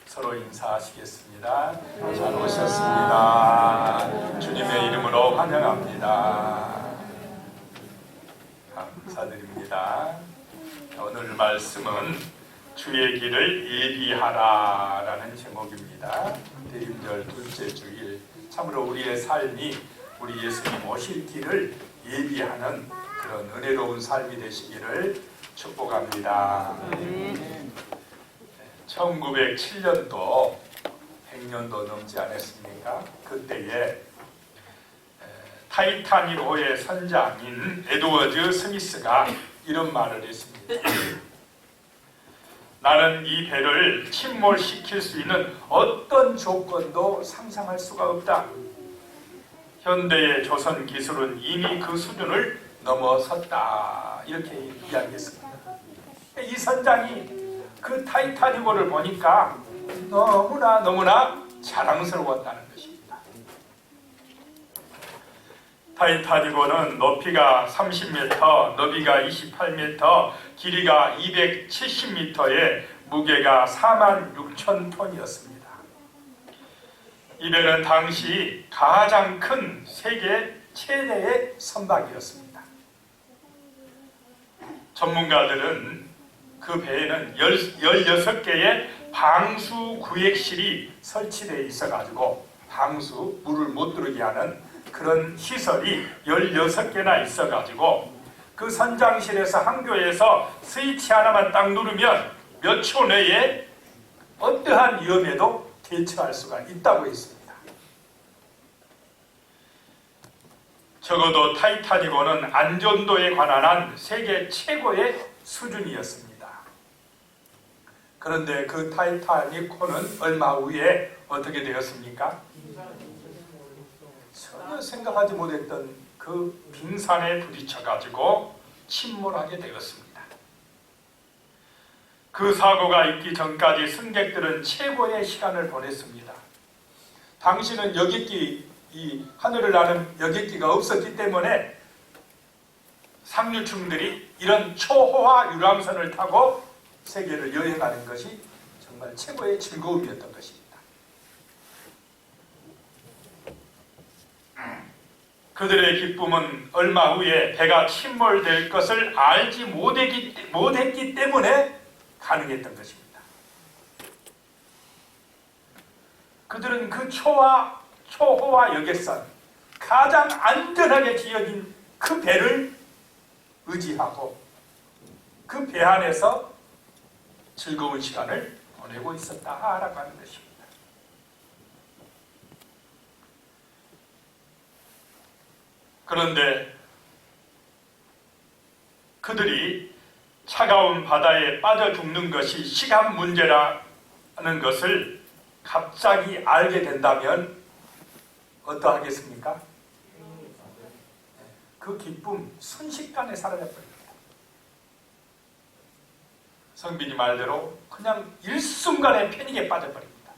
서로 인사하시겠습니다. 잘 오셨습니다. 주님의 이름으로 환영합니다. 감사드립니다. 오늘 말씀은 주의 길을 예비하라 라는 제목입니다. 대림절 둘째 주일, 참으로 우리의 삶이 우리 예수님 오실 길을 예비하는 그런 은혜로운 삶이 되시기를 축복합니다. 1907년도 100년도 넘지 않았습니까? 그때에 타이타닉호의 선장인 에드워드 스미스가 이런 말을 했습니다. 나는 이 배를 침몰시킬 수 있는 어떤 조건도 상상할 수가 없다. 현대의 조선 기술은 이미 그 수준을 넘어섰다. 이렇게 이야기했습니다. 이 선장이 그 타이타닉호를 보니까 너무나 자랑스러웠다는 것입니다. 타이타닉호는 높이가 30m, 너비가 28m, 길이가 270m에 무게가 46,000톤이었습니다. 이 배는 당시 가장 큰 세계 최대의 선박이었습니다. 전문가들은 그 배에는 16개의 방수 구획실이 설치되어 있어가지고 물을 못 들어오게 하는 그런 시설이 16개나 있어가지고 그 선장실에서 항교에서 스위치 하나만 딱 누르면 몇 초 내에 어떠한 위험에도 대처할 수가 있다고 했습니다. 적어도 타이타닉호는 안전도에 관한 한 세계 최고의 수준이었습니다. 그런데 그 타이타닉호는 얼마 후에 어떻게 되었습니까? 전혀 생각하지 못했던 그 빙산에 부딪혀가지고 침몰하게 되었습니다. 그 사고가 있기 전까지 승객들은 최고의 시간을 보냈습니다. 당시는 여객기, 이 하늘을 나는 여객기가 없었기 때문에 상류층들이 이런 초호화 유람선을 타고 세계를 여행하는 것이 정말 최고의 즐거움이었던 것입니다. 그들의 기쁨은 얼마 후에 배가 침몰될 것을 알지 못했기 때문에 가능했던 것입니다. 그들은 그 초호화 여객선, 가장 안전하게 지어진 그 배를 의지하고 그 배 안에서 즐거운 시간을 보내고 있었다라고 하는 것입니다. 그런데 그들이 차가운 바다에 빠져 죽는 것이 시간 문제라는 것을 갑자기 알게 된다면 어떠하겠습니까? 그 기쁨 순식간에 사라져버립니다. 성빈이 말대로 그냥 일순간에 패닉에 빠져버립니다.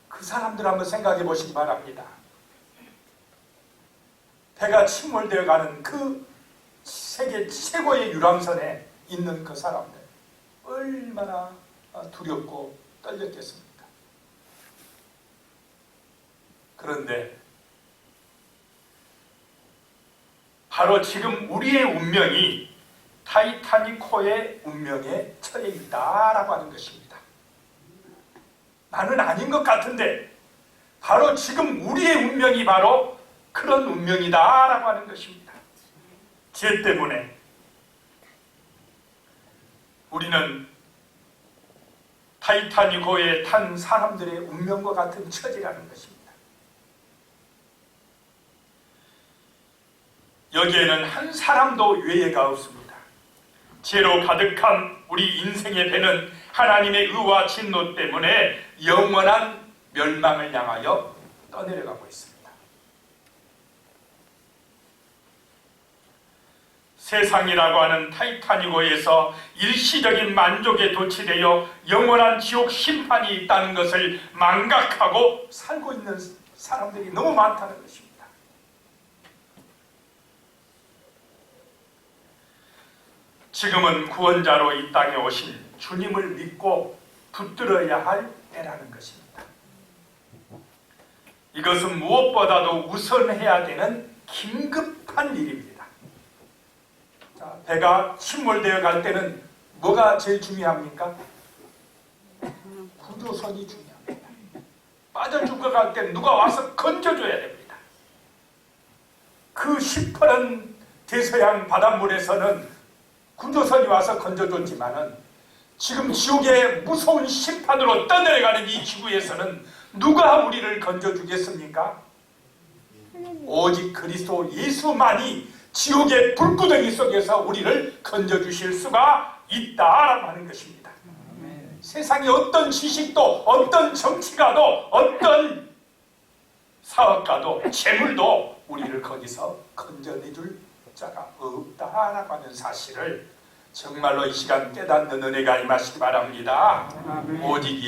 그 사람들 한번 생각해 보시기 바랍니다. 배가 침몰되어 가는 그 세계 최고의 유람선에 있는 그 사람들 얼마나 두렵고 떨렸겠습니까? 그런데 바로 지금 우리의 운명이 타이타닉호의 운명에 처해 있다라고 하는 것입니다. 나는 아닌 것 같은데 바로 지금 우리의 운명이 바로 그런 운명이다라고 하는 것입니다. 죄 때문에 우리는 타이타닉호에 탄 사람들의 운명과 같은 처지라는 것입니다. 여기에는 한 사람도 외예가 없습니다. 죄로 가득한 우리 인생의 배는 하나님의 의와 진노 때문에 영원한 멸망을 향하여 떠내려가고 있습니다. 세상이라고 하는 타이타닉호에서 일시적인 만족에 도취되어 영원한 지옥 심판이 있다는 것을 망각하고 살고 있는 사람들이 너무 많다는 것입니다. 지금은 구원자로 이 땅에 오신 주님을 믿고 붙들어야 할 때라는 것입니다. 이것은 무엇보다도 우선해야 되는 긴급한 일입니다. 자, 배가 침몰되어 갈 때는 뭐가 제일 중요합니까? 구조선이 중요합니다. 빠져 죽어갈 때는 누가 와서 건져줘야 됩니다. 그 시퍼런 대서양 바닷물에서는 구조선이 와서 건져줬지만은 지금 지옥의 무서운 심판으로 떠내려가는 이 지구에서는 누가 우리를 건져주겠습니까? 오직 그리스도 예수만이 지옥의 불구덩이 속에서 우리를 건져주실 수가 있다라고 하는 것입니다. 세상에 어떤 지식도, 어떤 정치가도, 어떤 사업가도, 재물도 우리를 거기서 건져내줄 자가 없다라고 하는 사실을 정말로 이 시간 깨닫는 은혜가 임하시기 바랍니다. 오직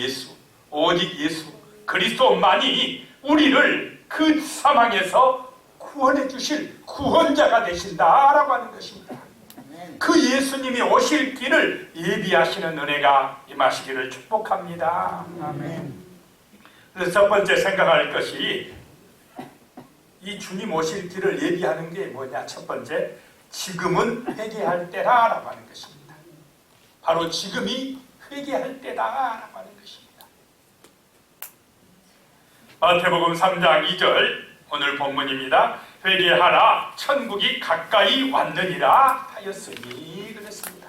예수, 그리스도만이 우리를 그 사망에서 구원해 주실 구원자가 되신다라고 하는 것입니다. 그 예수님이 오실 길을 예비하시는 은혜가 임하시기를 축복합니다. 그래서 첫 번째 생각할 것이 이 주님 오실 길을 예비하는 게 뭐냐? 첫 번째, 지금은 회개할 때라고 하는 것입니다. 바로 지금이 회개할 때다라고 하는 것입니다. 마태복음 3장 2절 오늘 본문입니다. 회개하라 천국이 가까이 왔느니라 하였으니 그랬습니다.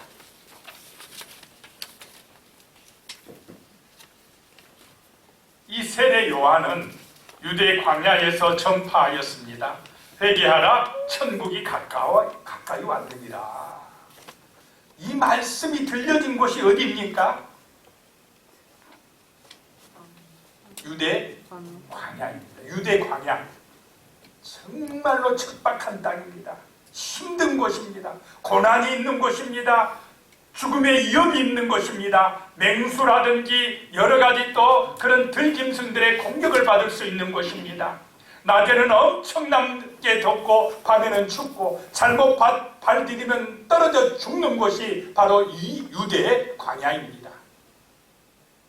이 세례 요한은 유대 광야에서 전파하였습니다. 회개하라 천국이 가까이 왔느니라. 이 말씀이 들려진 곳이 어디입니까? 유대 광야입니다. 유대 광야. 정말로 척박한 땅입니다. 힘든 곳입니다. 고난이 있는 곳입니다. 죽음의 위험이 있는 곳입니다. 맹수라든지 여러 가지 또 그런 들짐승들의 공격을 받을 수 있는 곳입니다. 낮에는 엄청나게 덥고 밤에는 춥고 잘못 발 디디면 떨어져 죽는 곳이 바로 이 유대의 광야입니다.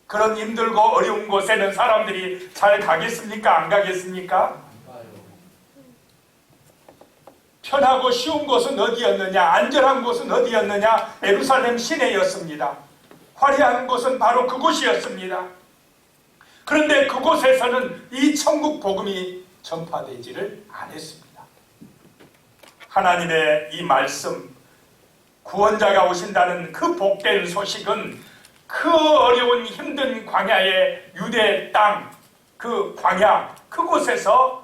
그런 힘들고 어려운 곳에는 사람들이 잘 가겠습니까? 안 가겠습니까? 편하고 쉬운 곳은 어디였느냐? 안전한 곳은 어디였느냐? 예루살렘 시내였습니다. 화려한 곳은 바로 그곳이었습니다. 그런데 그곳에서는 이 천국 복음이 전파되지를 않았습니다. 하나님의 이 말씀, 구원자가 오신다는 그 복된 소식은 그 어려운 힘든 광야의 유대 땅, 그 광야, 그곳에서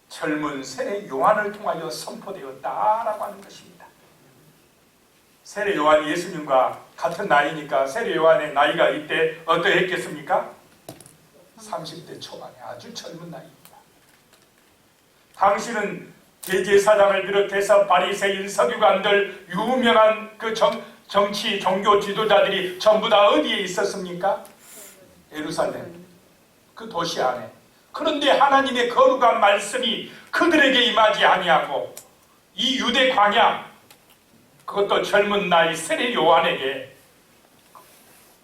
젊은 세례 요한을 통하여 선포되었다라고 하는 것입니다. 세례 요한이 예수님과 같은 나이니까 세례 요한의 나이가 이때 어떠했겠습니까? 30대 초반에 아주 젊은 나이입니다. 당신은 대제사장을 비롯해서 바리새인 서기관들 유명한 그 정치 종교 지도자들이 전부 다 어디에 있었습니까? 예루살렘 그 도시 안에. 그런데 하나님의 거룩한 말씀이 그들에게 임하지 아니하고 이 유대 광야, 그것도 젊은 나이 세례 요한에게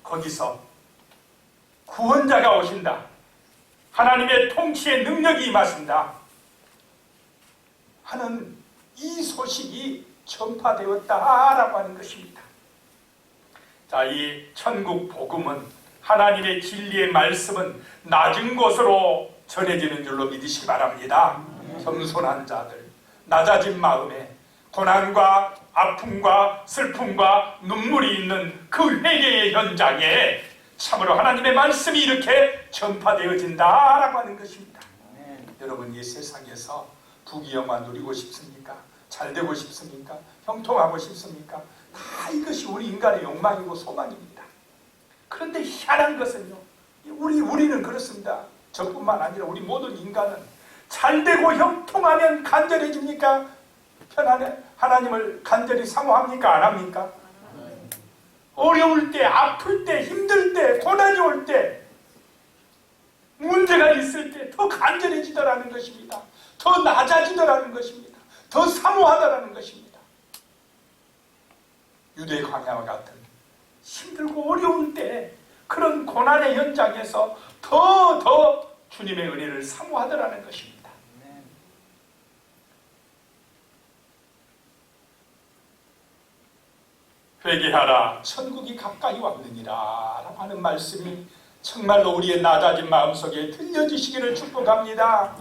거기서 구원자가 오신다, 하나님의 통치의 능력이 임하신다 하는 이 소식이 전파되었다라고 하는 것입니다. 자, 이 천국 복음은, 하나님의 진리의 말씀은 낮은 곳으로 전해지는 줄로 믿으시기 바랍니다. 겸손한 자들, 낮아진 마음에 고난과 아픔과 슬픔과 눈물이 있는 그 회개의 현장에 참으로 하나님의 말씀이 이렇게 전파되어진다라고 하는 것입니다. 여러분, 이 세상에서 부귀영화 누리고 싶습니까? 잘 되고 싶습니까? 형통하고 싶습니까? 다 이것이 우리 인간의 욕망이고 소망입니다. 그런데 희한한 것은요, 우리는 그렇습니다. 저뿐만 아니라 우리 모든 인간은 잘 되고 형통하면 간절해집니까? 편안해? 하나님을 간절히 사모합니까? 안 합니까? 어려울 때, 아플 때, 힘들 때, 고난이 올 때, 문제가 있을 때 더 간절해지더라는 것입니다. 더 낮아지더라는 것입니다. 더 사모하더라는 것입니다. 유대 광야와 같은 힘들고 어려울 때 그런 고난의 현장에서 더 주님의 은혜를 사모하더라는 것입니다. 회개하라 천국이 가까이 왔느니라 라고 하는 말씀이 정말로 우리의 낮아진 마음속에 들려주시기를 축복합니다.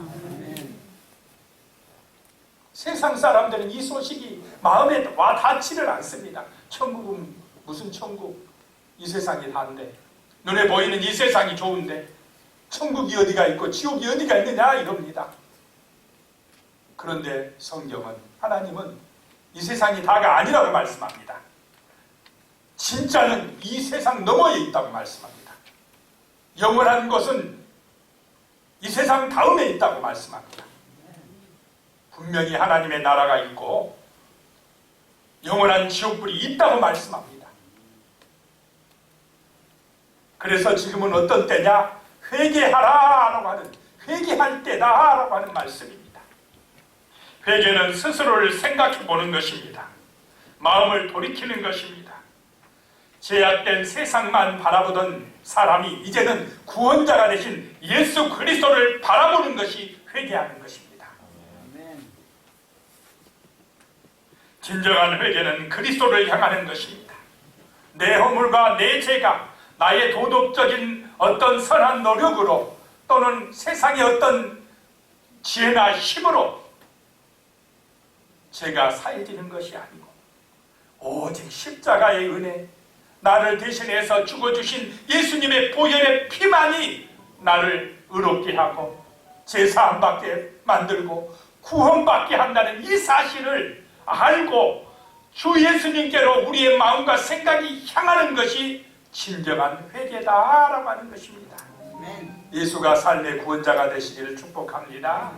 세상 사람들은 이 소식이 마음에 와 닿지를 않습니다. 천국은 무슨 천국? 이 세상이 다인데, 눈에 보이는 이 세상이 좋은데 천국이 어디가 있고 지옥이 어디가 있느냐 이럽니다. 그런데 성경은, 하나님은 이 세상이 다가 아니라고 말씀합니다. 진짜는 이 세상 너머에 있다고 말씀합니다. 영원한 것은 이 세상 다음에 있다고 말씀합니다. 분명히 하나님의 나라가 있고 영원한 지옥불이 있다고 말씀합니다. 그래서 지금은 어떤 때냐? 회개하라 라고 하는, 회개할 때다 라고 하는 말씀입니다. 회개는 스스로를 생각해 보는 것입니다. 마음을 돌이키는 것입니다. 제약된 세상만 바라보던 사람이 이제는 구원자가 되신 예수 그리스도를 바라보는 것이 회개하는 것입니다. 진정한 회개는 그리스도를 향하는 것입니다. 내 허물과 내 죄가 나의 도덕적인 어떤 선한 노력으로 또는 세상의 어떤 지혜나 힘으로 제가 사해지는 것이 아니고 오직 십자가의 은혜, 나를 대신해서 죽어주신 예수님의 보혈의 피만이 나를 의롭게 하고 제사함받게 만들고 구원받게 한다는 이 사실을 알고 주 예수님께로 우리의 마음과 생각이 향하는 것이 진정한 회개다라고 하는 것입니다. 예수가 삶의 구원자가 되시기를 축복합니다.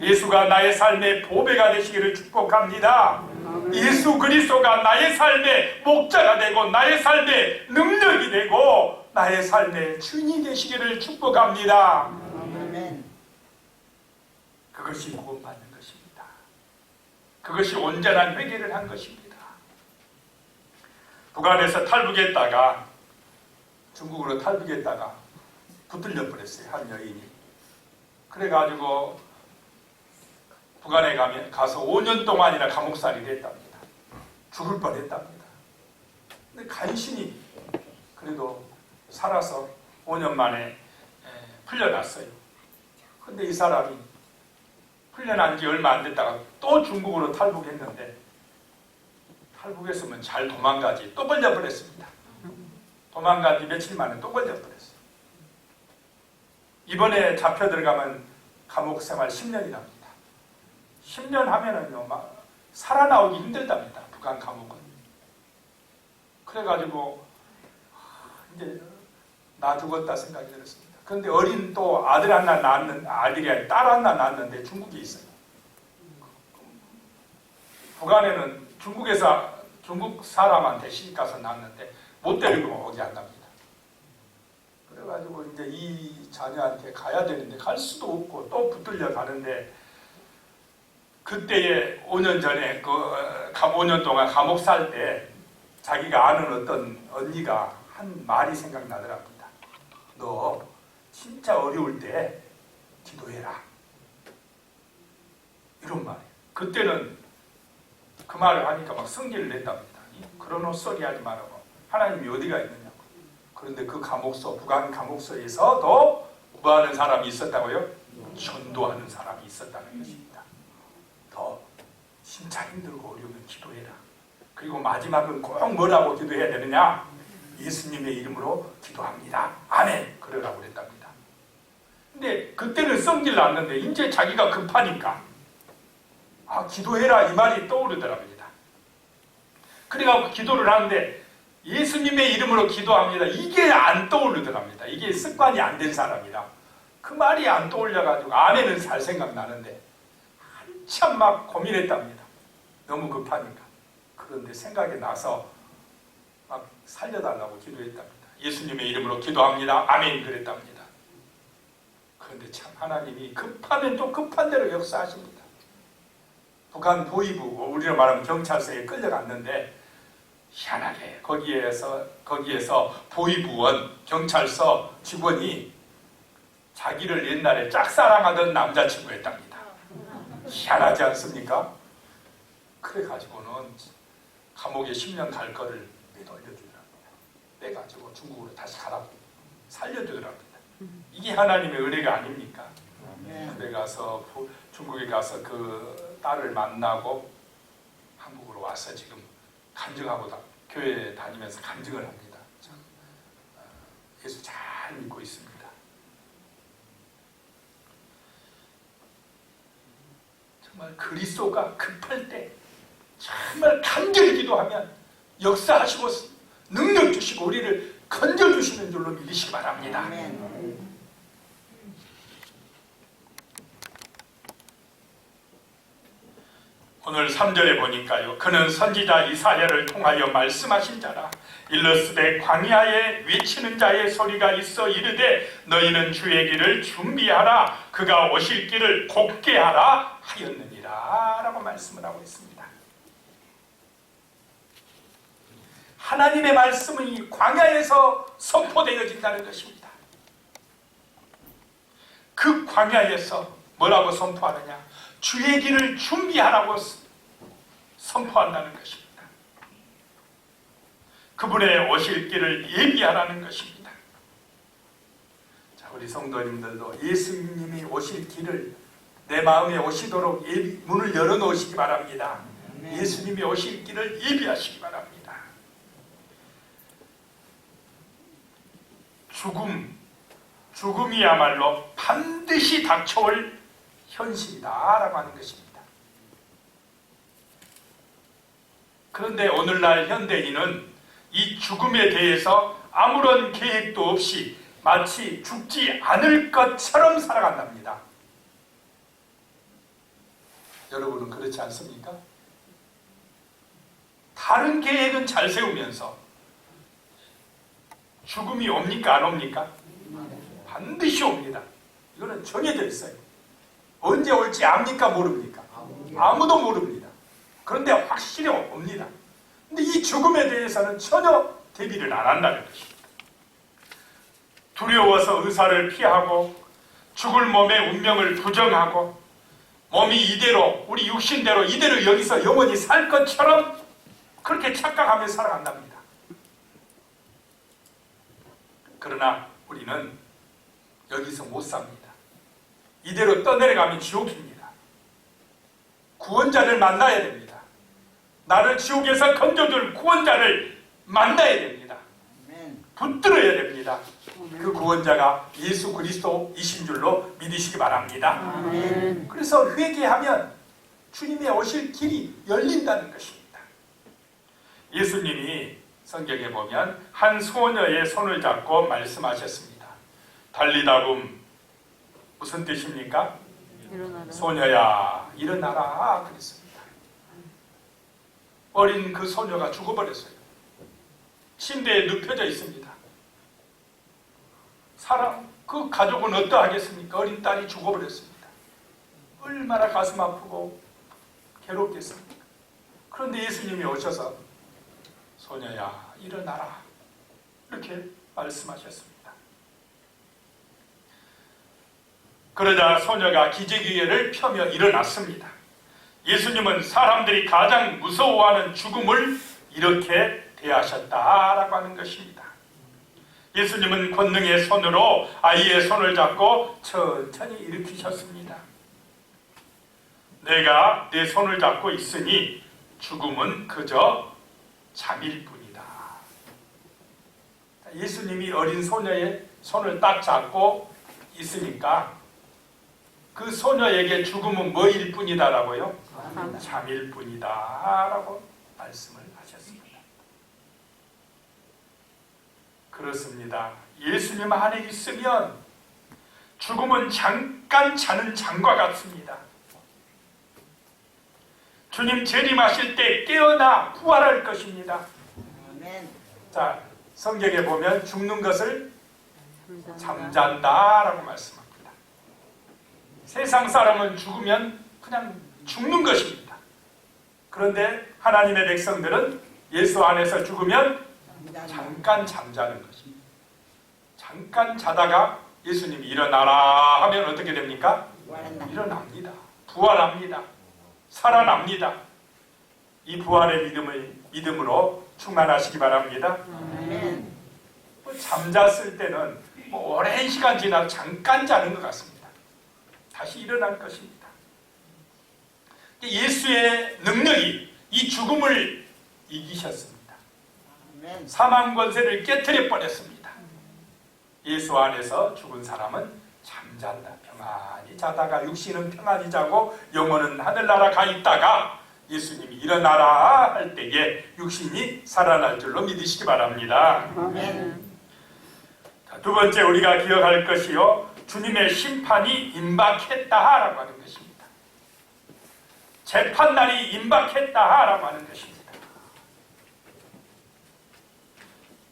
예수가 나의 삶의 보배가 되시기를 축복합니다. 예수 그리스도가 나의 삶의 목자가 되고 나의 삶의 능력이 되고 나의 삶의 주인이 되시기를 축복합니다. 그것이 구원받는 것입니다. 그것이 온전한 회개를 한 것입니다. 북한에서 탈북했다가 중국으로 탈북했다가 붙들려 버렸어요. 한 여인이. 그래가지고 북한에 가서 5년 동안이나 감옥살이를 했답니다. 죽을 뻔했답니다. 근데 간신히 그래도 살아서 5년 만에 풀려났어요. 근데 이 사람이 풀려난 지 얼마 안 됐다가 또 중국으로 탈북했는데 탈북했으면 잘 도망가지 또 걸려버렸습니다. 도망간 지 며칠 만에 또 걸려버렸어요. 이번에 잡혀 들어가면 감옥 생활 10년이랍니다. 10년 하면은요, 막 살아나오기 힘들답니다. 북한 감옥은. 그래가지고 이제 나 죽었다 생각이 들었습니다. 그런데 어린 또 아들 하나 낳았는, 아들이 아니라 딸 하나 낳았는데 중국에 있어요. 북한에는 중국 사람한테 시집가서 낳았는데 못 데리고 오게 한답니다. 그래가지고 이제 이 자녀한테 가야 되는데 갈 수도 없고 또 붙들려 가는데 그때에 5년 전에 5년 동안 감옥 살 때 자기가 아는 어떤 언니가 한 말이 생각나더랍니다. 너 진짜 어려울 때 기도해라. 이런 말이에요. 그때는 그 말을 하니까 막 성질을 냈답니다. 그런 헛소리 하지 말라고. 하나님이 어디가 있느냐고. 그런데 그 감옥소, 북한 감옥소에서도 뭐 하는 사람이 있었다고요? 전도하는 사람이 있었다는 것입니다. 더 진짜 힘들고 어려우면 기도해라. 그리고 마지막은 꼭 뭐라고 기도해야 되느냐? 예수님의 이름으로 기도합니다. 아멘. 그러라고 그랬답니다. 근데 그때는 성질 났는데 이제 자기가 급하니까 기도해라 이 말이 떠오르더랍니다. 그래갖고 기도를 하는데 예수님의 이름으로 기도합니다. 이게 안 떠오르더랍니다. 이게 습관이 안 된 사람이라 그 말이 안 떠올려가지고 아멘은 잘 생각나는데 한참 막 고민했답니다. 너무 급하니까. 그런데 생각이 나서 막 살려달라고 기도했답니다. 예수님의 이름으로 기도합니다. 아멘 그랬답니다. 그런데 참 하나님이 급하면 또 급한 대로 역사하십니다. 북한 보위부, 우리로 말하면 경찰서에 끌려갔는데 희한하게 거기에서 보이부원 경찰서 직원이 자기를 옛날에 짝사랑하던 남자친구였답니다. 희한하지 않습니까? 그래가지고는 감옥에 10년 갈 거를 빼돌려주더랍니다. 빼가지고 중국으로 다시 가라고 살려주더랍니다. 이게 하나님의 은혜가 아닙니까? 그래 가서 중국에 가서 그 딸을 만나고 한국으로 와서 지금 간증하고 교회 다니면서 간증을 합니다. 참, 예수 잘 믿고 있습니다. 정말 그리스도가 급할 때 정말 간절히 기도하면 역사하시고 능력 주시고 우리를 건져주시는 줄로 믿으시기 바랍니다. 오늘 3절에 보니까요. 그는 선지자 이사야를 통하여 말씀하신 자라. 일러스되 광야에 외치는 자의 소리가 있어 이르되 너희는 주의 길을 준비하라. 그가 오실 길을 곱게 하라 하였느니라 라고 말씀을 하고 있습니다. 하나님의 말씀이 광야에서 선포되어진다는 것입니다. 그 광야에서 뭐라고 선포하느냐? 주의 길을 준비하라고 선포한다는 것입니다. 그분의 오실 길을 예비하라는 것입니다. 자, 우리 성도님들도 예수님이 오실 길을 내 마음에 오시도록 문을 열어놓으시기 바랍니다. 예수님이 오실 길을 예비하시기 바랍니다. 죽음이야말로 반드시 닥쳐올 현실이다라고 하는 것입니다. 그런데 오늘날 현대인은 이 죽음에 대해서 아무런 계획도 없이 마치 죽지 않을 것처럼 살아간답니다. 여러분은 그렇지 않습니까? 다른 계획은 잘 세우면서 죽음이 옵니까? 안 옵니까? 반드시 옵니다. 이거는 정해져 있어요. 언제 올지 압니까? 모릅니까? 아무도 모릅니다. 그런데 확실히 옵니다. 근데 이 죽음에 대해서는 전혀 대비를 안 한다는 것입니다. 두려워서 의사를 피하고 죽을 몸의 운명을 부정하고 몸이 이대로 우리 육신대로 이대로 여기서 영원히 살 것처럼 그렇게 착각하며 살아간답니다. 그러나 우리는 여기서 못 삽니다. 이대로 떠내려가면 지옥입니다. 구원자를 만나야 됩니다. 나를 지옥에서 건져줄 구원자를 만나야 됩니다. 붙들어야 됩니다. 그 구원자가 예수 그리스도이신 줄로 믿으시기 바랍니다. 그래서 회개하면 주님의 오실 길이 열린다는 것입니다. 예수님이 성경에 보면 한 소녀의 손을 잡고 말씀하셨습니다. 달리다금 무슨 뜻입니까? 일어나라. 소녀야 일어나라 그랬습니다. 어린 그 소녀가 죽어버렸어요. 침대에 눕혀져 있습니다. 그 가족은 어떠하겠습니까? 어린 딸이 죽어버렸습니다. 얼마나 가슴 아프고 괴롭겠습니까? 그런데 예수님이 오셔서 소녀야 일어나라 이렇게 말씀하셨습니다. 그러자 소녀가 기저귀를 펴며 일어났습니다. 예수님은 사람들이 가장 무서워하는 죽음을 이렇게 대하셨다라고 하는 것입니다. 예수님은 권능의 손으로 아이의 손을 잡고 천천히 일으키셨습니다. 내가 내 손을 잡고 있으니 죽음은 그저 잠일 뿐이다. 예수님이 어린 소녀의 손을 딱 잡고 있으니까 그 소녀에게 죽음은 뭐일 뿐이다라고요? 잠일 뿐이다라고 말씀을 하셨습니다. 그렇습니다. 예수님 안에 있으면 죽음은 잠깐 자는 잠과 같습니다. 주님 재림하실 때 깨어나 부활할 것입니다. 자, 성경에 보면 죽는 것을 잠잔다라고 말씀합니다. 세상 사람은 죽으면 그냥 죽는 것입니다. 그런데 하나님의 백성들은 예수 안에서 죽으면 잠깐 잠자는 것입니다. 잠깐 자다가 예수님이 일어나라 하면 어떻게 됩니까? 일어납니다. 부활합니다. 살아납니다. 이 부활의 믿음으로 충만하시기 바랍니다. 잠잤을 때는 오랜 시간 지나서 잠깐 자는 것 같습니다. 다시 일어날 것입니다. 예수의 능력이 이 죽음을 이기셨습니다. 사망 권세를 깨트려 버렸습니다. 예수 안에서 죽은 사람은 잠잔다. 평안히 자다가 육신은 평안히 자고 영혼은 하늘나라 가 있다가 예수님이 일어나라 할 때에 육신이 살아날 줄로 믿으시기 바랍니다. 자, 두 번째 우리가 기억할 것이요, 주님의 심판이 임박했다라고 하는 것입니다. 재판날이 임박했다라고 하는 것입니다.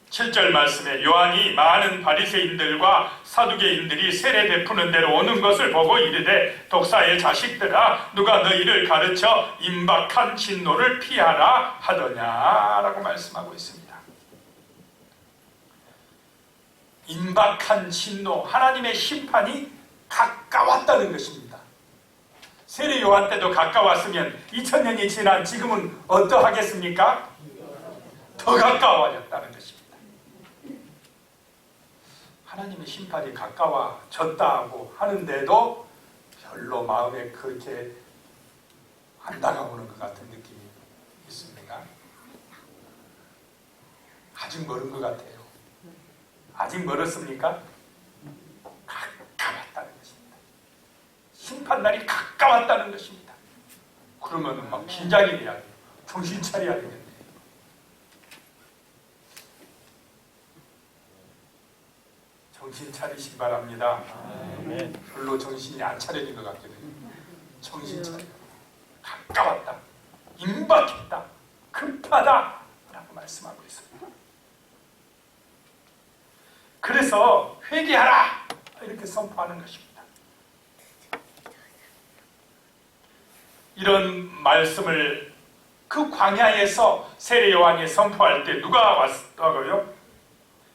7절 말씀에 요한이 많은 바리새인들과 사두개인들이 세례 베푸는 데로 오는 것을 보고 이르되 독사의 자식들아 누가 너희를 가르쳐 임박한 진노를 피하라 하더냐라고 말씀하고 있습니다. 임박한 진노, 하나님의 심판이 가까웠다는 것입니다. 세례 요한 때도 가까웠으면 2000년이 지난 지금은 어떠하겠습니까? 더 가까워졌다는 것입니다. 하나님의 심판이 가까워졌다고 하는데도 별로 마음에 그렇게 안 다가오는 것 같은 느낌이 있습니까? 아직 멀은 것 같아요. 아직 멀었습니까? 가까웠다는 것입니다. 심판날이 가까웠다는 것입니다. 그러면 막 긴장이 돼야 돼요. 정신 차려야 되겠네요. 정신 차리시기 바랍니다. 별로 정신이 안 차려진 것 같거든요. 정신 차려. 가까웠다. 임박했다. 급하다. 라고 말씀하고 있습니다. 그래서 회개하라. 이렇게 선포하는 것입니다. 이런 말씀을 그 광야에서 세례 요한이 선포할 때 누가 왔다고요?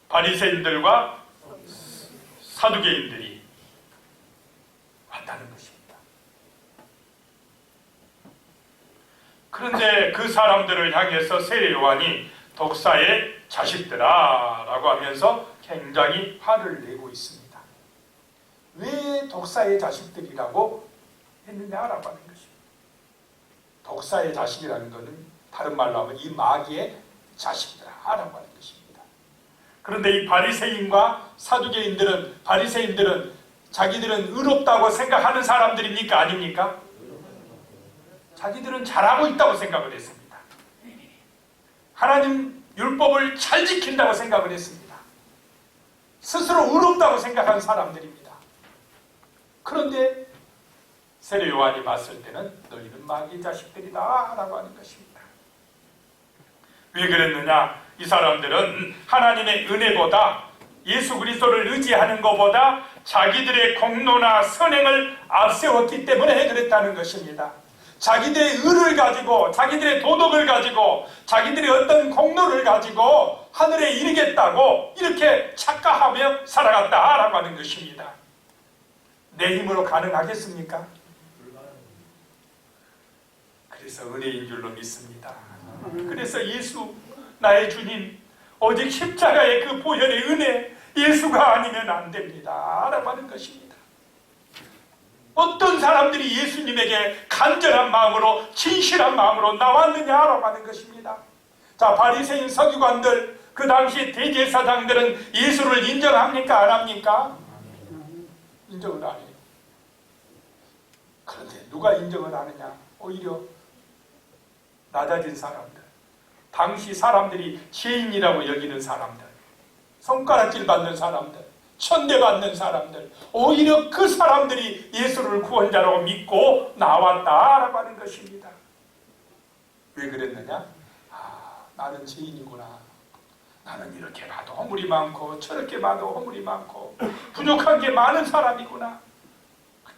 바리새인들과 사두개인들이 왔다는 것입니다. 그런데 그 사람들을 향해서 세례 요한이 독사의 자식들아 라고 하면서 굉장히 화를 내고 있습니다. 왜 독사의 자식들이라고 했느냐라고 하는 것입니다. 독사의 자식이라는 것은 다른 말로 하면 이 마귀의 자식들아라고 하는 것입니다. 그런데 이 바리새인과 사두개인들은, 바리새인들은 자기들은 의롭다고 생각하는 사람들입니까? 아닙니까? 자기들은 잘하고 있다고 생각을 했습니다. 하나님 율법을 잘 지킨다고 생각을 했습니다. 스스로 의롭다고 생각한 사람들입니다. 그런데 세례 요한이 봤을 때는 너희는 마귀 자식들이다 라고 하는 것입니다. 왜 그랬느냐? 이 사람들은 하나님의 은혜보다, 예수 그리스도를 의지하는 것보다 자기들의 공로나 선행을 앞세웠기 때문에 그랬다는 것입니다. 자기들의 의를 가지고, 자기들의 도덕을 가지고, 자기들의 어떤 공로를 가지고 하늘에 이르겠다고 이렇게 착각하며 살아갔다라고 하는 것입니다. 내 힘으로 가능하겠습니까? 그래서 은혜인 줄로 믿습니다. 그래서 예수, 나의 주님, 오직 십자가의 그 보혈의 은혜, 예수가 아니면 안 됩니다 라고 하는 것입니다. 어떤 사람들이 예수님에게 간절한 마음으로, 진실한 마음으로 나왔느냐라고 하는 것입니다. 자, 바리새인 서기관들, 그 당시 대제사장들은 예수를 인정합니까? 안 합니까? 인정을 안 해요. 그런데 누가 인정을 하느냐? 오히려 낮아진 사람들, 당시 사람들이 죄인이라고 여기는 사람들, 손가락질 받는 사람들, 천대받는 사람들, 오히려 그 사람들이 예수를 구원자라고 믿고 나왔다라고 하는 것입니다. 왜 그랬느냐? 나는 죄인이구나. 나는 이렇게 봐도 허물이 많고 저렇게 봐도 허물이 많고 부족한 게 많은 사람이구나.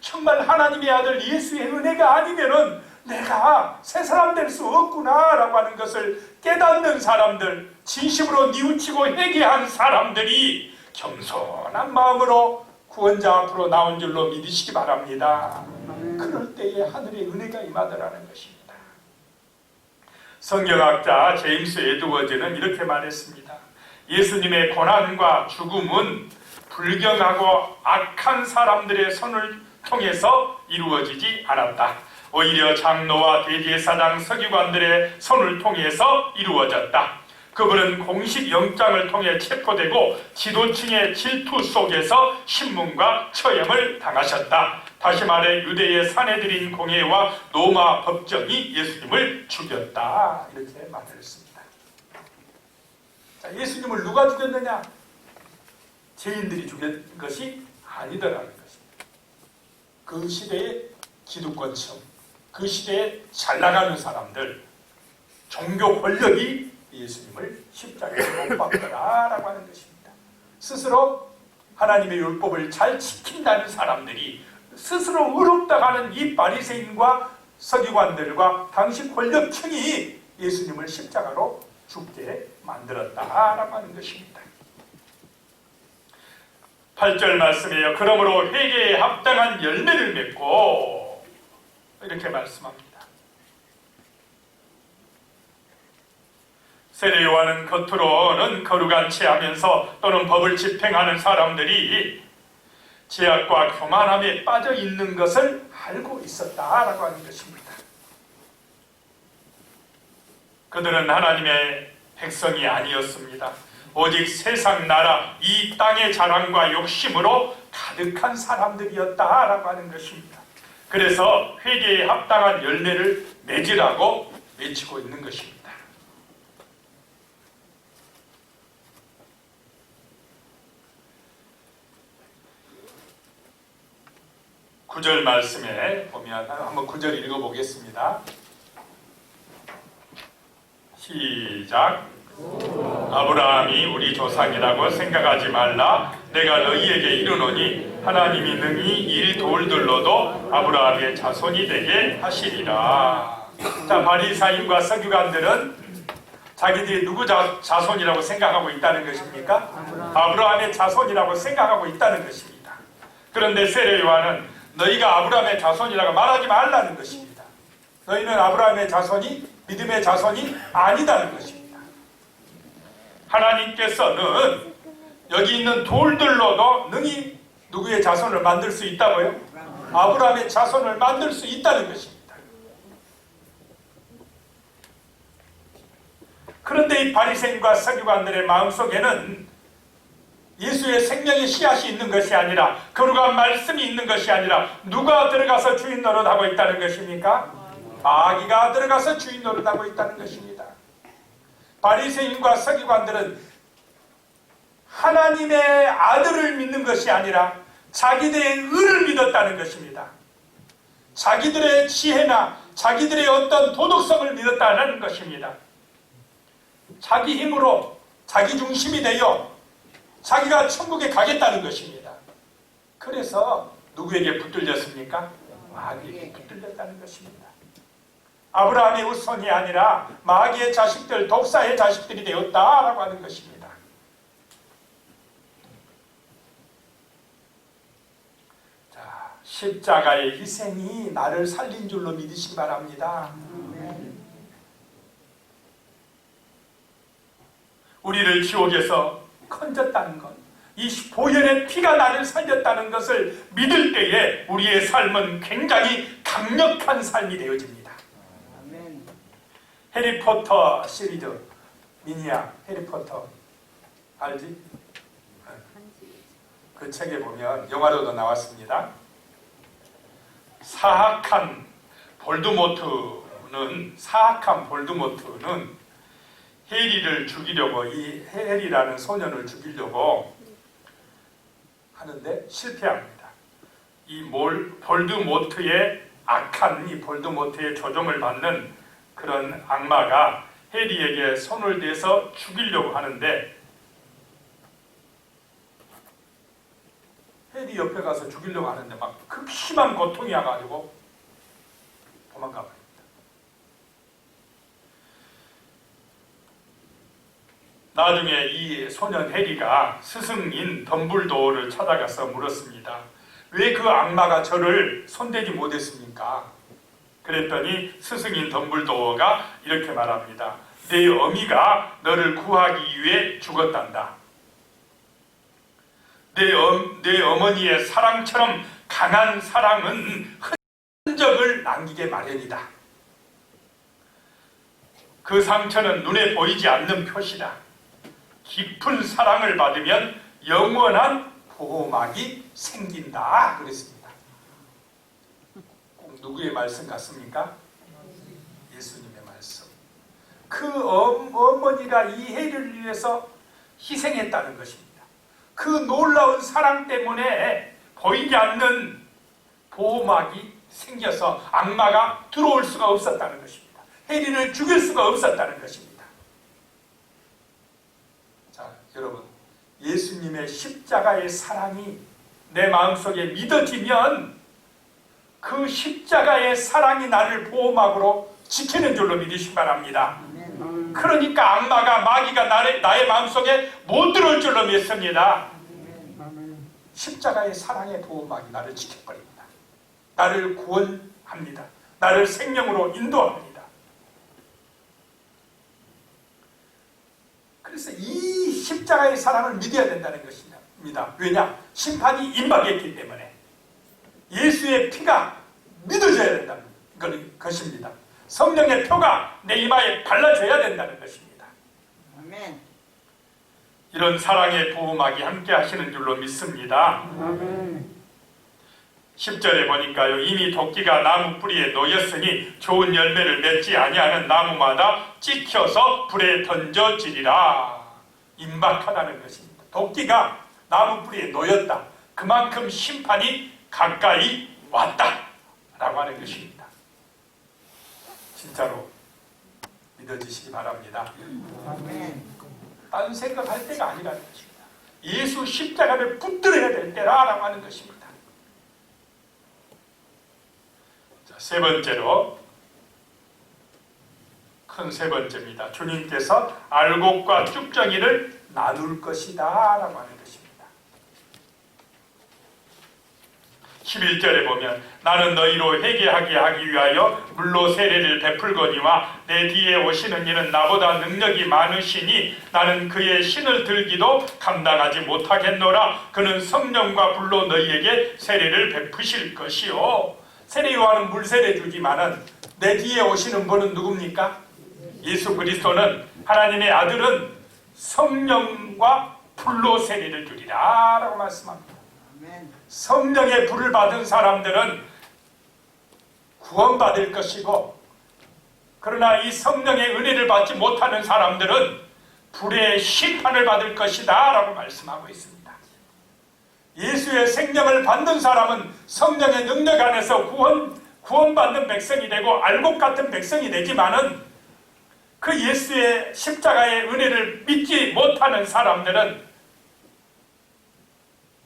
정말 하나님의 아들 예수의 은혜가 아니면은 내가 새 사람 될 수 없구나라고 하는 것을 깨닫는 사람들, 진심으로 뉘우치고 회개한 사람들이 겸손한 마음으로 구원자 앞으로 나온 줄로 믿으시기 바랍니다. 그럴 때에 하늘의 은혜가 임하더라는 것입니다. 성경학자 제임스 에드워즈는 이렇게 말했습니다. 예수님의 고난과 죽음은 불경하고 악한 사람들의 손을 통해서 이루어지지 않았다. 오히려 장로와 대제사장 서기관들의 손을 통해서 이루어졌다. 그분은 공식 영장을 통해 체포되고 지도층의 질투 속에서 신문과 처형을 당하셨다. 다시 말해 유대의 사내들인 공회와 로마 법정이 예수님을 죽였다. 이렇게 말을 했습니다. 자, 예수님을 누가 죽였느냐? 죄인들이 죽인 것이 아니더라는 것입니다. 그 시대의 기득권층, 그 시대에 잘 나가는 사람들, 종교 권력이 예수님을 십자가에 못 박더라라고 하는 것입니다. 스스로 하나님의 율법을 잘 지킨다는 사람들이 스스로 의롭다고 하는 이 바리새인과 서기관들과 당시 권력층이 예수님을 십자가로 죽게 만들었다라고 하는 것입니다. 8절 말씀이에요. 그러므로 회개에 합당한 열매를 맺고, 이렇게 말씀합니다. 세례 요한은 겉으로는 거룩한 체하면서 또는 법을 집행하는 사람들이 죄악과 교만함에 빠져 있는 것을 알고 있었다라고 하는 것입니다. 그들은 하나님의 백성이 아니었습니다. 오직 세상 나라 이 땅의 자랑과 욕심으로 가득한 사람들이었다라고 하는 것입니다. 그래서 회개에 합당한 열매를 맺으라고 외치고 있는 것입니다. 9절 말씀에 보면 한번 9절 읽어보겠습니다. 시작. 아브라함이 우리 조상이라고 생각하지 말라. 내가 너희에게 이르노니 하나님이 능히 이 돌들로도 아브라함의 자손이 되게 하시리라. 자, 바리새인과 서기관들은 자기들이 누구 자손이라고 생각하고 있다는 것입니까? 아브라함의 자손이라고 생각하고 있다는 것입니다. 그런데 세례 요한은 너희가 아브라함의 자손이라고 말하지 말라는 것입니다. 너희는 아브라함의 자손이, 믿음의 자손이 아니다는 것입니다. 하나님께서는 여기 있는 돌들로도 능히 누구의 자손을 만들 수 있다고요? 아브라함의 자손을 만들 수 있다는 것입니다. 그런데 이 바리새인과 서기관들의 마음속에는 예수의 생명의 씨앗이 있는 것이 아니라, 거룩한 말씀이 있는 것이 아니라 누가 들어가서 주인 노릇하고 있다는 것입니까? 마귀가 들어가서 주인 노릇하고 있다는 것입니다. 바리새인과 서기관들은 하나님의 아들을 믿는 것이 아니라 자기들의 의를 믿었다는 것입니다. 자기들의 지혜나 자기들의 어떤 도덕성을 믿었다는 것입니다. 자기 힘으로 자기 중심이 되어 자기가 천국에 가겠다는 것입니다. 그래서 누구에게 붙들렸습니까? 마귀에게 붙들렸다는 것입니다. 아브라함의 후손이 아니라 마귀의 자식들, 독사의 자식들이 되었다라고 하는 것입니다. 자, 십자가의 희생이 나를 살린 줄로 믿으시기 바랍니다. 우리를 지옥에서 건졌다는 것, 이 보혈의 피가 나를 살렸다는 것을 믿을 때에 우리의 삶은 굉장히 강력한 삶이 되어집니다. 해리포터 시리즈, 미니아 해리포터 알지? 그 책에 보면 영화로도 나왔습니다. 사악한 볼드모트는 해리를 죽이려고, 이 해리라는 소년을 죽이려고 하는데 실패합니다. 이 볼드모트의 악한, 이 볼드모트의 조종을 받는 그런 악마가 해리에게 손을 대서 죽이려고 하는데, 해리 옆에 가서 죽이려고 하는데 막 극심한 고통이 와가지고 도망가 버립니다. 나중에 이 소년 해리가 스승인 덤블도어를 찾아가서 물었습니다. 왜 그 악마가 저를 손대지 못했습니까? 그랬더니 스승인 덤블도어가 이렇게 말합니다. 내 어미가 너를 구하기 위해 죽었단다. 내 어머니의 사랑처럼 강한 사랑은 흔적을 남기게 마련이다. 그 상처는 눈에 보이지 않는 표시다. 깊은 사랑을 받으면 영원한 보호막이 생긴다. 그랬습니다. 꼭 누구의 말씀 같습니까? 예수님의 말씀. 그 어머니가 이 해를 위해서 희생했다는 것입니다. 그 놀라운 사랑 때문에 보이지 않는 보호막이 생겨서 악마가 들어올 수가 없었다는 것입니다. 해리를 죽일 수가 없었다는 것입니다. 자, 여러분, 예수님의 십자가의 사랑이 내 마음속에 믿어지면 그 십자가의 사랑이 나를 보호막으로 지키는 줄로 믿으시기 바랍니다. 그러니까 악마가, 마귀가 나의 마음속에 못 들어올 줄로 믿습니다. 십자가의 사랑의 보호막이 나를 지켜버립니다. 나를 구원합니다. 나를 생명으로 인도합니다. 그래서 이 십자가의 사랑을 믿어야 된다는 것입니다. 왜냐? 심판이 임박했기 때문에 예수의 피가 믿어져야 된다는 것입니다. 성령의 표가 내 이마에 발라줘야 된다는 것입니다. 아멘. 이런 사랑의 보호막이 함께 하시는 줄로 믿습니다. 아멘. 10절에 보니까요, 이미 도끼가 나무 뿌리에 놓였으니 좋은 열매를 맺지 아니하는 나무마다 찍혀서 불에 던져지리라. 임박하다는 것입니다. 도끼가 나무 뿌리에 놓였다. 그만큼 심판이 가까이 왔다 라고 하는 것입니다. 진짜로 믿어지시기 바랍니다. 아멘. 다른 생각할 때가 아니라는 것입니다. 예수 십자가를 붙들어야 될 때라고 하는 것입니다. 자, 세 번째로, 큰 세 번째입니다. 주님께서 알곡과 쭉정이를 나눌 것이다 라고 하는 것입니다. 11절에 보면 나는 너희로 회개하게 하기 위하여 물로 세례를 베풀거니와 내 뒤에 오시는 이는 나보다 능력이 많으시니 나는 그의 신을 들기도 감당하지 못하겠노라. 그는 성령과 불로 너희에게 세례를 베푸실 것이요. 세례 요한은 물 세례 주지만은 내 뒤에 오시는 분은 누굽니까? 예수 그리스도는, 하나님의 아들은 성령과 불로 세례를 주리라 라고 말씀합니다. 성령의 불을 받은 사람들은 구원받을 것이고, 그러나 이 성령의 은혜를 받지 못하는 사람들은 불의 심판을 받을 것이다 라고 말씀하고 있습니다. 예수의 생명을 받는 사람은 성령의 능력 안에서 구원받는 백성이 되고 알곡 같은 백성이 되지만은 그 예수의 십자가의 은혜를 믿지 못하는 사람들은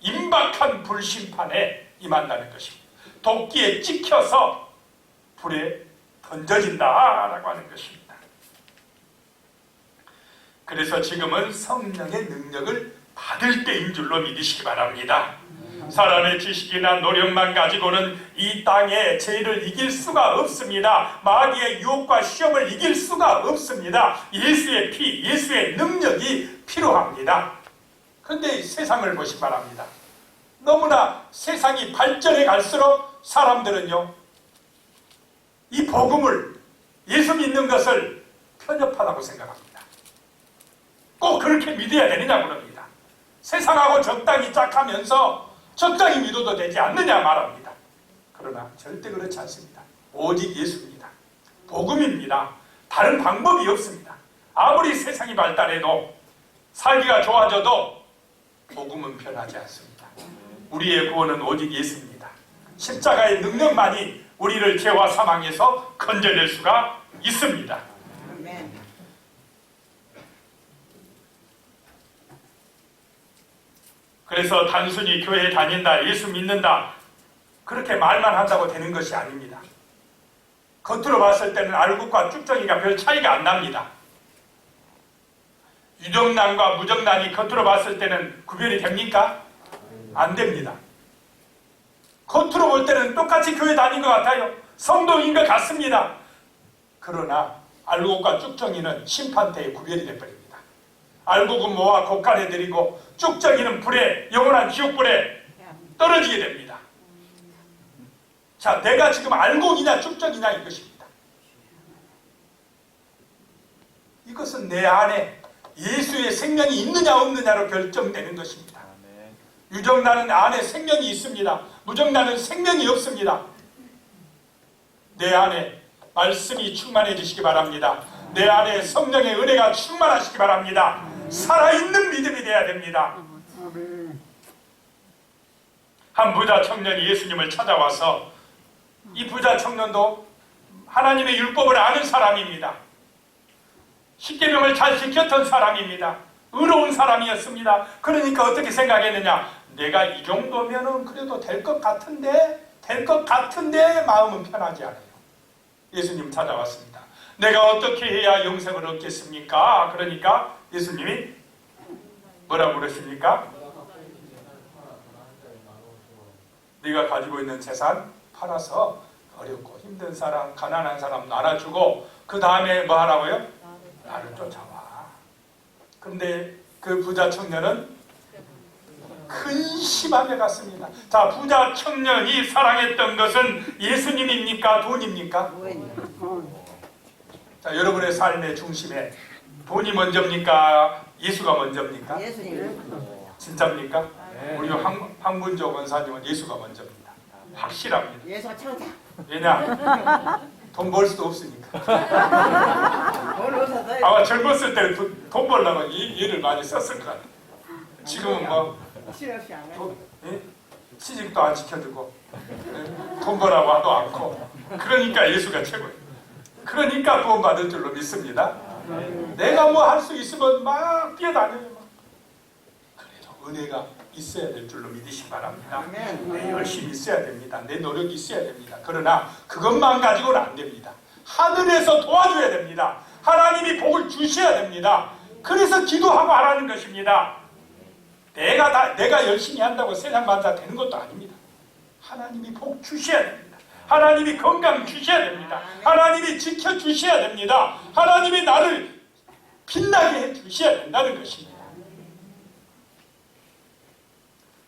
임박한 불심판에 임한다는 것입니다. 도끼에 찍혀서 불에 던져진다라고 하는 것입니다. 그래서 지금은 성령의 능력을 받을 때인 줄로 믿으시기 바랍니다. 사람의 지식이나 노력만 가지고는 이 땅의 죄를 이길 수가 없습니다. 마귀의 유혹과 시험을 이길 수가 없습니다. 예수의 피, 예수의 능력이 필요합니다. 그런데 세상을 보시기 바랍니다. 너무나 세상이 발전해 갈수록 사람들은요, 이 복음을, 예수 믿는 것을 편협하다고 생각합니다. 꼭 그렇게 믿어야 되느냐 그럽니다. 세상하고 적당히 짝하면서 적당히 믿어도 되지 않느냐 말합니다. 그러나 절대 그렇지 않습니다. 오직 예수입니다. 복음입니다. 다른 방법이 없습니다. 아무리 세상이 발달해도, 살기가 좋아져도 복음은 변하지 않습니다. 우리의 구원은 오직 예수입니다. 십자가의 능력만이 우리를 죄와 사망에서 건져낼 수가 있습니다. 아멘. 그래서 단순히 교회에 다닌다, 예수 믿는다, 그렇게 말만 한다고 되는 것이 아닙니다. 겉으로 봤을 때는 알곡과 쭉정이가 별 차이가 안 납니다. 유정란과 무정란이 겉으로 봤을 때는 구별이 됩니까? 안 됩니다. 겉으로 볼 때는 똑같이 교회 다닌 것 같아요. 성도인 것 같습니다. 그러나 알곡과 쭉정이는 심판대에 구별이 돼버립니다. 알곡은 모아 곡간에 들이고 쭉정이는 불에, 영원한 지옥불에 떨어지게 됩니다. 자, 내가 지금 알곡이냐 쭉정이냐 이것입니다. 이것은 내 안에 예수의 생명이 있느냐 없느냐로 결정되는 것입니다. 유정란은 안에 생명이 있습니다. 무정란은 생명이 없습니다. 내 안에 말씀이 충만해지시기 바랍니다. 내 안에 성령의 은혜가 충만하시기 바랍니다. 살아있는 믿음이 되어야 됩니다. 한 부자 청년이 예수님을 찾아와서, 이 부자 청년도 하나님의 율법을 아는 사람입니다. 십계명을 잘 지켰던 사람입니다. 의로운 사람이었습니다. 그러니까 어떻게 생각했느냐? 내가 이 정도면은 그래도 될 것 같은데 마음은 편하지 않아요. 예수님 찾아왔습니다. 내가 어떻게 해야 영생을 얻겠습니까? 그러니까 예수님이 뭐라고 그러십니까? 네가 가지고 있는 재산 팔아서 어렵고 힘든 사람, 가난한 사람 나눠주고 그 다음에 뭐 하라고요? 나를 쫓아와. 근데 그 부자 청년은 근심하게 갔습니다. 자, 부자 청년이 사랑했던 것은 예수님입니까? 돈입니까? 자, 여러분의 삶의 중심에 돈이 먼저입니까? 예수가 먼저입니까? 예수님. 진짜입니까? 우리 황군조 원사님은 예수가 먼저입니다. 확실합니다. 예수가 천사. 왜냐? 돈 벌 수도 없으니까. 어려서도 아마 젊었을 때는 돈 벌려고 일을 많이 썼을 것 같아요. 지금은 뭐 실없이 안 가요. 취직도 안 시켜주고 돈 벌라고 하도 않고, 그러니까 예수가 최고예요. 그러니까 구원 받을 줄로 믿습니다. 내가 뭐 할 수 있으면 막 뛰어다녀요. 그래도 은혜가 있어야 될 줄로 믿으시기 바랍니다. 내 열심히 있어야 됩니다. 내 노력이 있어야 됩니다. 그러나 그것만 가지고는 안 됩니다. 하늘에서 도와줘야 됩니다. 하나님이 복을 주셔야 됩니다. 그래서 기도하고 하라는 것입니다. 내가 열심히 한다고 세상 만사 되는 것도 아닙니다. 하나님이 복 주셔야 됩니다. 하나님이 건강 주셔야 됩니다. 하나님이 지켜주셔야 됩니다. 하나님이 나를 빛나게 해주셔야 된다는 것입니다.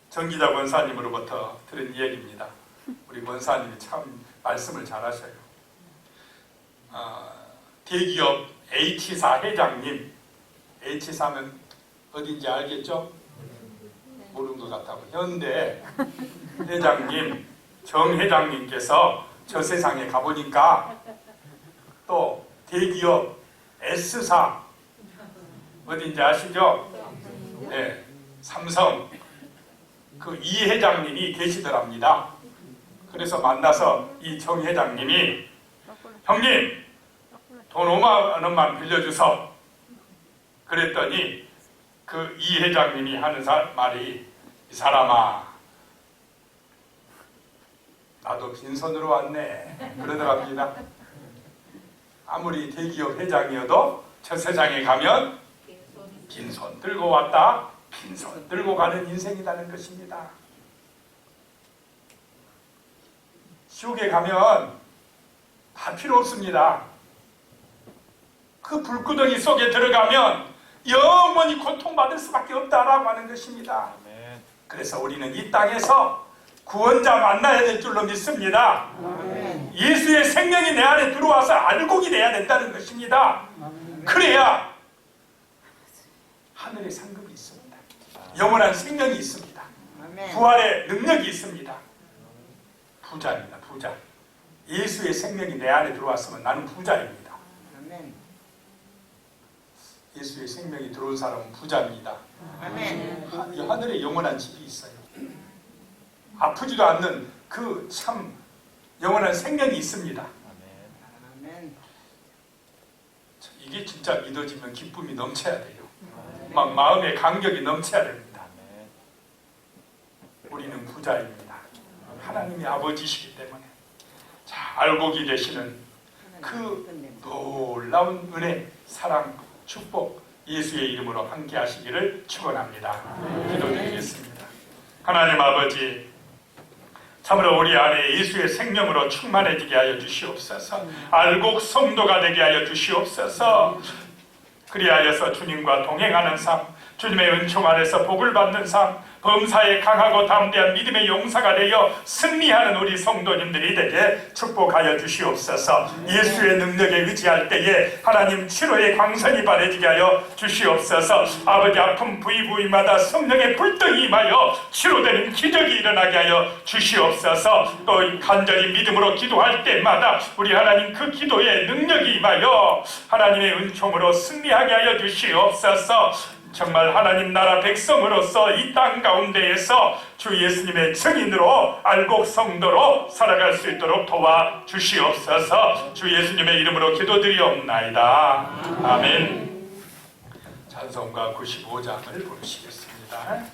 정기자 권사님으로부터 들은 이야기입니다. 우리 권사님이 참 말씀을 잘하셔요. 대기업 H사 회장님, H사면 어딘지 알겠죠? 모르는 것 같다고. 현대 회장님, 정 회장님께서 저 세상에 가보니까 또 대기업 S사 어딘지 아시죠? 네, 삼성 그 이 회장님이 계시더랍니다. 그래서 만나서 이 정 회장님이, 형님 돈 5만 원만 빌려주소. 그랬더니 그 이 회장님이 하는 말이, 이 사람아 나도 빈손으로 왔네 그러더랍니다. 아무리 대기업 회장이어도 저 세상에 가면 빈손 들고 왔다, 빈손 들고 가는 인생이라는 것입니다. 지옥에 가면 다 필요 없습니다. 그 불구덩이 속에 들어가면 영원히 고통받을 수밖에 없다라고 하는 것입니다. 그래서 우리는 이 땅에서 구원자 만나야 될 줄로 믿습니다. 예수의 생명이 내 안에 들어와서 알곡이 돼야 된다는 것입니다. 그래야 하늘의 상급이 있습니다. 영원한 생명이 있습니다. 부활의 능력이 있습니다. 부자입니다. 부자. 예수의 생명이 내 안에 들어왔으면 나는 부자입니다. 예수의 생명이 들어온 사람은 부자입니다. 하늘에 영원한 집이 있어요. 아프지도 않는 그 참 영원한 생명이 있습니다. 이게 진짜 믿어지면 기쁨이 넘쳐야 돼요. 막 마음의 감격이 넘쳐야 됩니다. 우리는 부자입니다. 하나님이 아버지시기 때문에. 자, 알곡이 되시는 그 놀라운 은혜, 사랑, 축복, 예수의 이름으로 함께 하시기를 축원합니다. 기도드리겠습니다. 하나님 아버지, 참으로 우리 안에 예수의 생명으로 충만해지게 하여 주시옵소서. 알곡 성도가 되게 하여 주시옵소서. 그리하여서 주님과 동행하는 삶, 주님의 은총 안에서 복을 받는 삶, 범사에 강하고 담대한 믿음의 용사가 되어 승리하는 우리 성도님들이 되게 축복하여 주시옵소서. 예수의 능력에 의지할 때에 하나님 치료의 광선이 바래지게 하여 주시옵소서. 아버지, 아픈 부위마다 성령의 불등이 임하여 치료되는 기적이 일어나게 하여 주시옵소서. 또 간절히 믿음으로 기도할 때마다 우리 하나님 그 기도에 능력이 임하여 하나님의 은총으로 승리하게 하여 주시옵소서. 정말 하나님 나라 백성으로서 이 땅 가운데에서 주 예수님의 증인으로 알곡 성도로 살아갈 수 있도록 도와주시옵소서. 주 예수님의 이름으로 기도드리옵나이다. 아멘. 찬송가 95장을 부르시겠습니다.